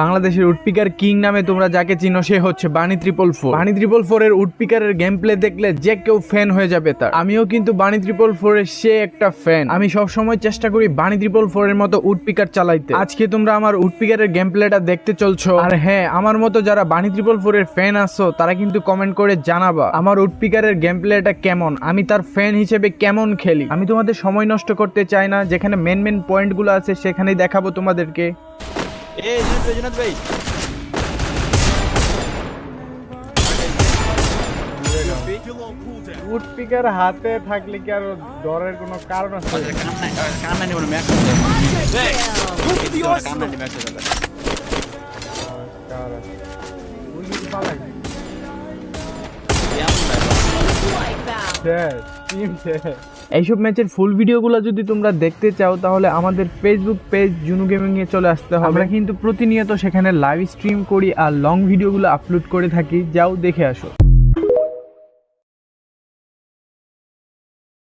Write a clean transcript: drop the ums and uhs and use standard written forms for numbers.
বাংলাদেশের woodpecker king নামে তোমরা যাকে চিনো সে হচ্ছে বানি 444। বানি 444 এর উডপিকারের গেম প্লে দেখলে যে কেউ ফ্যান হয়ে যাবে তার। আমিও কিন্তু বানি 444 এর সে একটা ফ্যান। আমি সব সময় চেষ্টা করি বানি 444 এর মতো উডপিকার চালাইতে। আজকে তোমরা আমার উডপিকারের গেম প্লেটা দেখতে চলছো, আর হ্যাঁ, আমার মতো যারা বানি 444 এর ফ্যান আছো তারা কিন্তু কমেন্ট করে জানাবা আমার উডপিকারের গেম প্লেটা কেমন, আমি তার ফ্যান হিসেবে কেমন খেলি। আমি তোমাদের সময় নষ্ট করতে চাই না, যেখানে মেন পয়েন্ট গুলো আছে সেখানেই দেখাবো তোমাদেরকে। জুনাদ ভাই উডপিকার হাতে থাকলে কি আর ডরের কোনো কারণ আছে? কান্না নিব না ম্যাক্স কান্না নিব ম্যাক্স এইসব ম্যাচের ফুল ভিডিওগুলো যদি তোমরা দেখতে চাও তাহলে আমাদের ফেসবুক পেজ জুনু গেমিং এ চলে আসতে হবে। আমরা কিন্তু প্রতিনিয়ত সেখানে লাইভ স্ট্রিম করি আর লং ভিডিওগুলো আপলোড করে থাকি, যাও দেখে আসো।